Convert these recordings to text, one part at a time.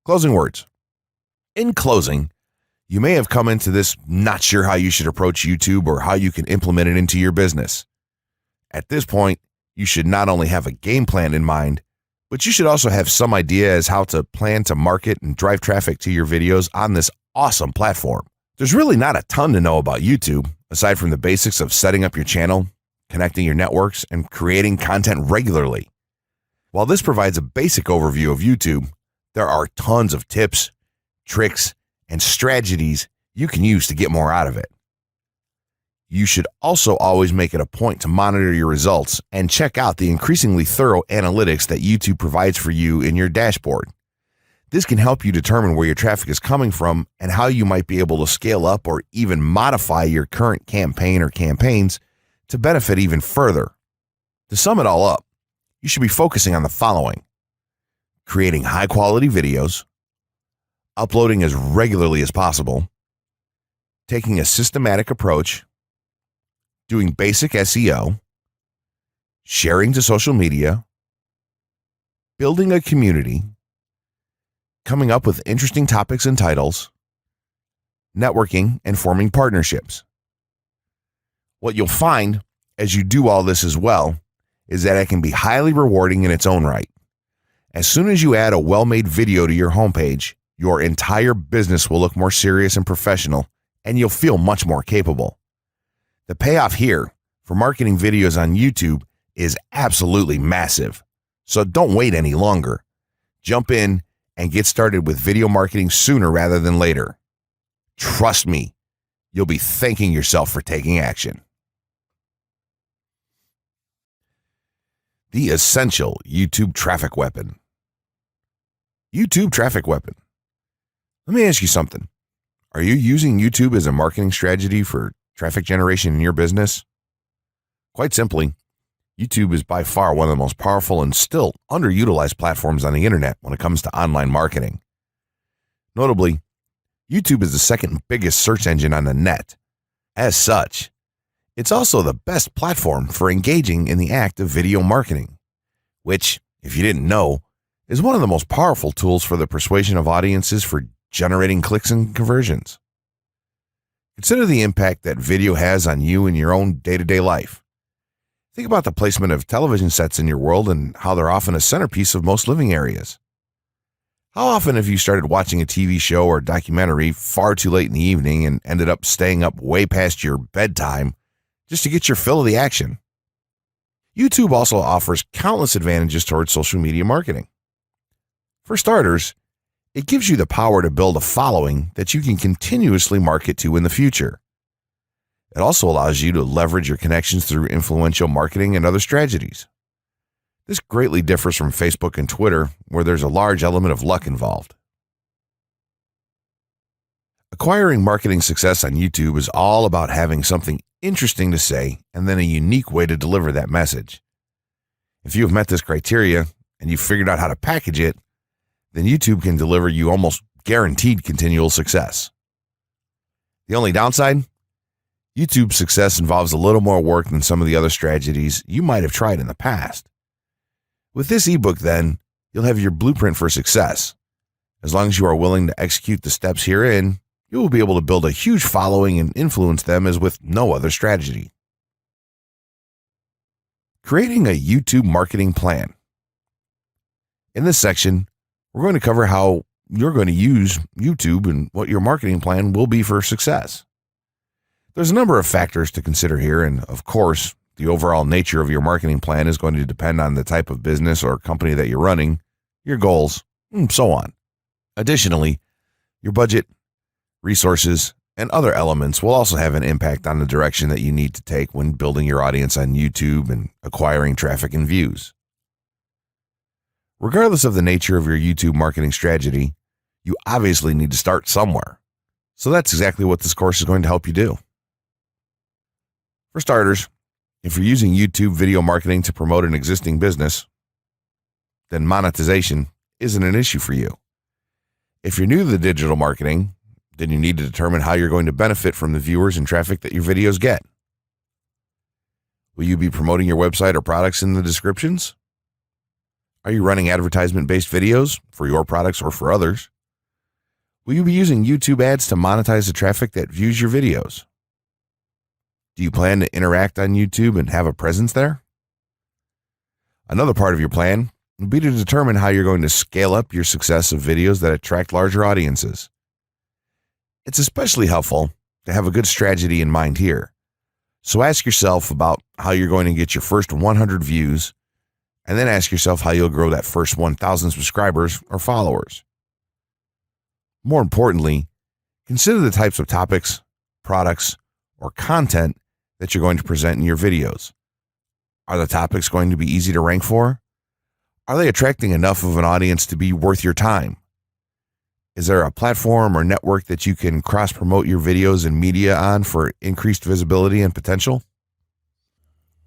Closing words. In closing, you may have come into this not sure how you should approach YouTube or how you can implement it into your business. At this point, you should not only have a game plan in mind, but you should also have some idea as how to plan to market and drive traffic to your videos on this awesome platform. There's really not a ton to know about YouTube, aside from the basics of setting up your channel, connecting your networks, and creating content regularly. While this provides a basic overview of YouTube, there are tons of tips, tricks, and strategies you can use to get more out of it. You should also always make it a point to monitor your results and check out the increasingly thorough analytics that YouTube provides for you in your dashboard. This can help you determine where your traffic is coming from and how you might be able to scale up or even modify your current campaign or campaigns to benefit even further. To sum it all up, you should be focusing on the following: creating high-quality videos, uploading as regularly as possible, taking a systematic approach, doing basic SEO, sharing to social media, building a community, coming up with interesting topics and titles, networking, and forming partnerships. What you'll find as you do all this as well is that it can be highly rewarding in its own right. As soon as you add a well-made video to your homepage, your entire business will look more serious and professional, and you'll feel much more capable. The payoff here for marketing videos on YouTube is absolutely massive. So don't wait any longer. Jump in and get started with video marketing sooner rather than later. Trust me, you'll be thanking yourself for taking action. The essential YouTube traffic weapon. YouTube traffic weapon. Let me ask you something. Are you using YouTube as a marketing strategy for traffic generation in your business? Quite simply, YouTube is by far one of the most powerful and still underutilized platforms on the internet when it comes to online marketing. Notably, YouTube is the second biggest search engine on the net. As such, it's also the best platform for engaging in the act of video marketing, which, if you didn't know, is one of the most powerful tools for the persuasion of audiences for generating clicks and conversions. Consider the impact that video has on you in your own day-to-day life. Think about the placement of television sets in your world and how they're often a centerpiece of most living areas. How often have you started watching a TV show or documentary far too late in the evening and ended up staying up way past your bedtime just to get your fill of the action? YouTube also offers countless advantages towards social media marketing. For starters, it gives you the power to build a following that you can continuously market to in the future. It also allows you to leverage your connections through influential marketing and other strategies. This greatly differs from Facebook and Twitter, where there's a large element of luck involved. Acquiring marketing success on YouTube is all about having something interesting to say and then a unique way to deliver that message. If you have met this criteria and you've figured out how to package it, then YouTube can deliver you almost guaranteed continual success. The only downside? YouTube's success involves a little more work than some of the other strategies you might have tried in the past. With this ebook, then, you'll have your blueprint for success. As long as you are willing to execute the steps herein, you will be able to build a huge following and influence them as with no other strategy. Creating a YouTube marketing plan. In this section, we're going to cover how you're going to use YouTube and what your marketing plan will be for success. There's a number of factors to consider here, and of course, the overall nature of your marketing plan is going to depend on the type of business or company that you're running, your goals, and so on. Additionally, your budget, resources, and other elements will also have an impact on the direction that you need to take when building your audience on YouTube and acquiring traffic and views. Regardless of the nature of your YouTube marketing strategy, you obviously need to start somewhere. So that's exactly what this course is going to help you do. For starters, if you're using YouTube video marketing to promote an existing business, then monetization isn't an issue for you. If you're new to the digital marketing, then you need to determine how you're going to benefit from the viewers and traffic that your videos get. Will you be promoting your website or products in the descriptions? Are you running advertisement-based videos for your products or for others? Will you be using YouTube ads to monetize the traffic that views your videos? Do you plan to interact on YouTube and have a presence there? Another part of your plan would be to determine how you're going to scale up your success of videos that attract larger audiences. It's especially helpful to have a good strategy in mind here. So ask yourself about how you're going to get your first 100 views, and then ask yourself how you'll grow that first 1,000 subscribers or followers. More importantly, consider the types of topics, products, or content that you're going to present in your videos. Are the topics going to be easy to rank for? Are they attracting enough of an audience to be worth your time? Is there a platform or network that you can cross-promote your videos and media on for increased visibility and potential?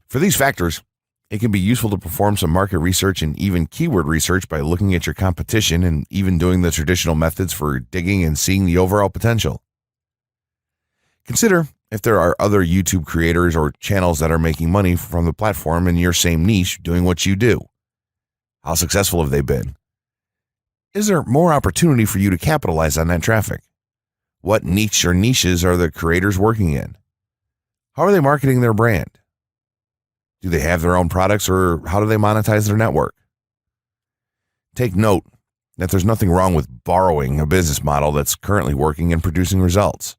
For these factors, it can be useful to perform some market research and even keyword research by looking at your competition and even doing the traditional methods for digging and seeing the overall potential. Consider if there are other YouTube creators or channels that are making money from the platform in your same niche doing what you do. How successful have they been? Is there more opportunity for you to capitalize on that traffic? What niche or niches are the creators working in? How are they marketing their brand? Do they have their own products, or how do they monetize their network? Take note that there's nothing wrong with borrowing a business model that's currently working and producing results.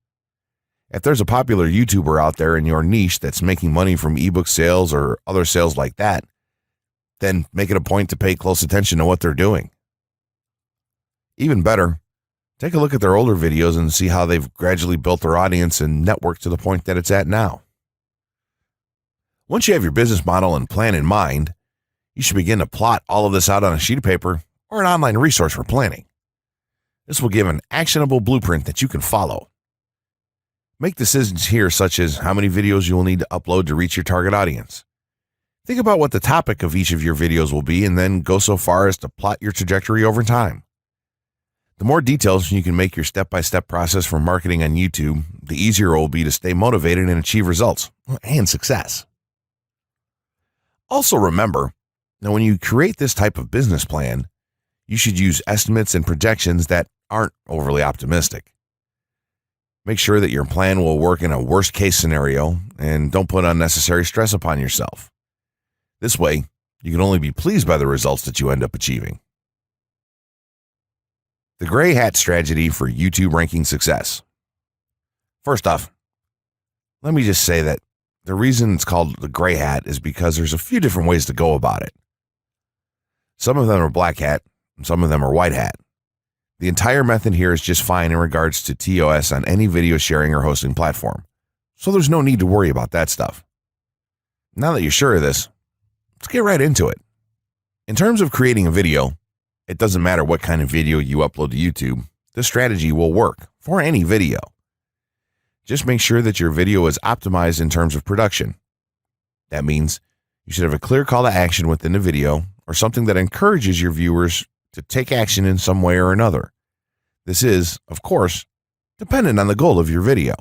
If there's a popular YouTuber out there in your niche that's making money from ebook sales or other sales like that, then make it a point to pay close attention to what they're doing. Even better, take a look at their older videos and see how they've gradually built their audience and network to the point that it's at now. Once you have your business model and plan in mind, you should begin to plot all of this out on a sheet of paper or an online resource for planning. This will give an actionable blueprint that you can follow. Make decisions here, such as how many videos you will need to upload to reach your target audience. Think about what the topic of each of your videos will be, and then go so far as to plot your trajectory over time. The more details you can make your step-by-step process for marketing on YouTube, the easier it will be to stay motivated and achieve results and success. Also remember that when you create this type of business plan, you should use estimates and projections that aren't overly optimistic. Make sure that your plan will work in a worst-case scenario, and don't put unnecessary stress upon yourself. This way, you can only be pleased by the results that you end up achieving. The gray hat strategy for YouTube ranking success. First off, let me just say that the reason it's called the gray hat is because there's a few different ways to go about it. Some of them are black hat, and some of them are white hat. The entire method here is just fine in regards to TOS on any video sharing or hosting platform, so there's no need to worry about that stuff. Now that you're sure of this, let's get right into it. In terms of creating a video, it doesn't matter what kind of video you upload to YouTube, this strategy will work for any video. Just make sure that your video is optimized in terms of production. That means you should have a clear call to action within the video, or something that encourages your viewers to take action in some way or another. This is, of course, dependent on the goal of your video.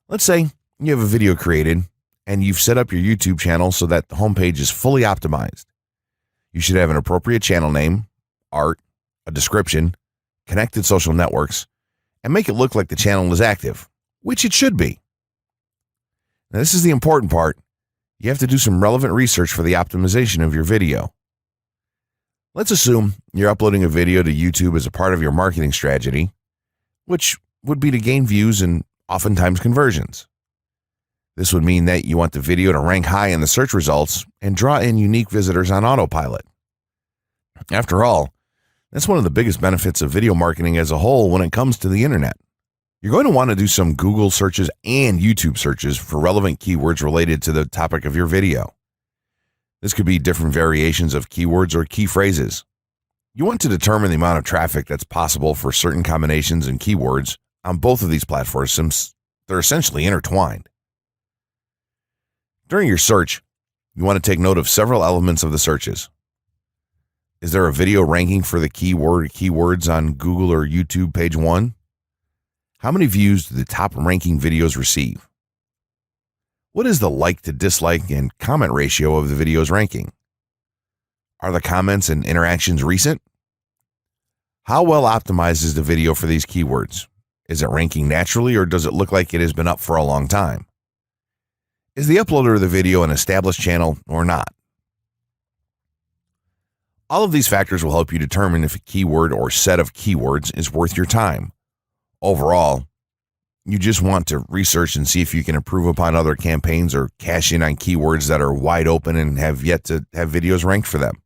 Let's say you have a video created and you've set up your YouTube channel so that the homepage is fully optimized. You should have an appropriate channel name, art, a description, connected social networks, and make it look like the channel is active, which it should be. Now, this is the important part. You have to do some relevant research for the optimization of your video. Let's assume you're uploading a video to YouTube as a part of your marketing strategy, which would be to gain views and oftentimes conversions. This would mean that you want the video to rank high in the search results and draw in unique visitors on autopilot. After all, that's one of the biggest benefits of video marketing as a whole when it comes to the internet. You're going to want to do some Google searches and YouTube searches for relevant keywords related to the topic of your video. This could be different variations of keywords or key phrases. You want to determine the amount of traffic that's possible for certain combinations and keywords on both of these platforms, since they're essentially intertwined. During your search, you want to take note of several elements of the searches. Is there a video ranking for the keywords on Google or YouTube page 1? How many views do the top ranking videos receive? What is the like to dislike and comment ratio of the video's ranking? Are the comments and interactions recent? How well optimized is the video for these keywords? Is it ranking naturally, or does it look like it has been up for a long time? Is the uploader of the video an established channel or not? All of these factors will help you determine if a keyword or set of keywords is worth your time. Overall, you just want to research and see if you can improve upon other campaigns or cash in on keywords that are wide open and have yet to have videos ranked for them.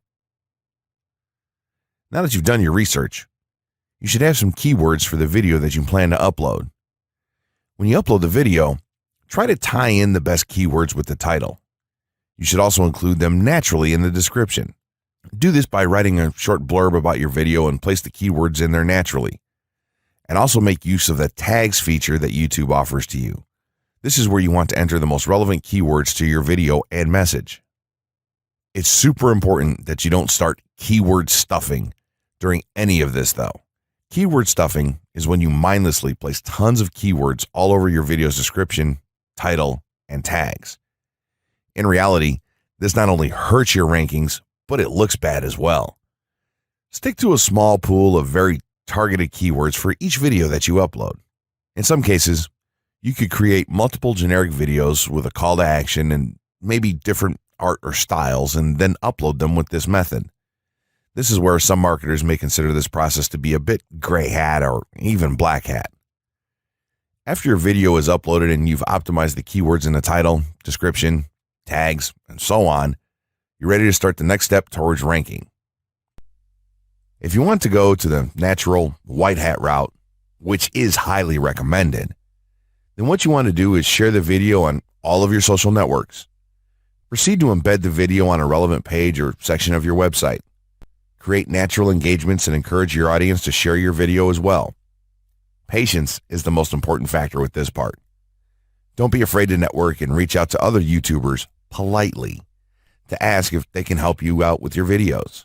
Now that you've done your research, you should have some keywords for the video that you plan to upload. When you upload the video, try to tie in the best keywords with the title. You should also include them naturally in the description. Do this by writing a short blurb about your video and place the keywords in there naturally. And also make use of the tags feature that YouTube offers to you. This is where you want to enter the most relevant keywords to your video and message. It's super important that you don't start keyword stuffing during any of this though. Keyword stuffing is when you mindlessly place tons of keywords all over your video's description, title, and tags. In reality, this not only hurts your rankings, but it looks bad as well. Stick to a small pool of very targeted keywords for each video that you upload. In some cases, you could create multiple generic videos with a call to action and maybe different art or styles and then upload them with this method. This is where some marketers may consider this process to be a bit gray hat or even black hat. After your video is uploaded and you've optimized the keywords in the title, description, tags, and so on, you're ready to start the next step towards ranking. If you want to go to the natural white hat route, which is highly recommended, then what you want to do is share the video on all of your social networks. Proceed to embed the video on a relevant page or section of your website. Create natural engagements and encourage your audience to share your video as well. Patience is the most important factor with this part. Don't be afraid to network and reach out to other YouTubers politely to ask if they can help you out with your videos.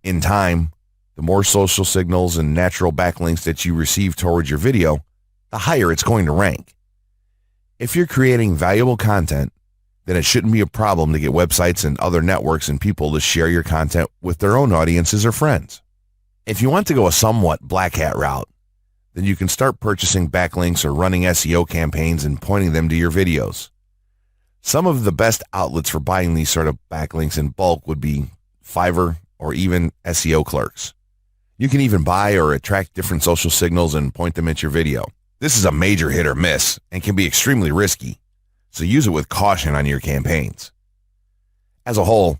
In time, the more social signals and natural backlinks that you receive towards your video, the higher it's going to rank. If you're creating valuable content, then it shouldn't be a problem to get websites and other networks and people to share your content with their own audiences or friends. If you want to go a somewhat black hat route, then you can start purchasing backlinks or running SEO campaigns and pointing them to your videos. Some of the best outlets for buying these sort of backlinks in bulk would be Fiverr or even SEO clerks. You can even buy or attract different social signals and point them at your video. This is a major hit or miss and can be extremely risky, so use it with caution on your campaigns. As a whole,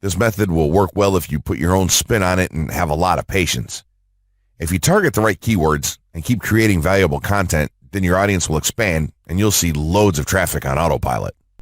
this method will work well if you put your own spin on it and have a lot of patience. If you target the right keywords and keep creating valuable content, then your audience will expand and you'll see loads of traffic on autopilot.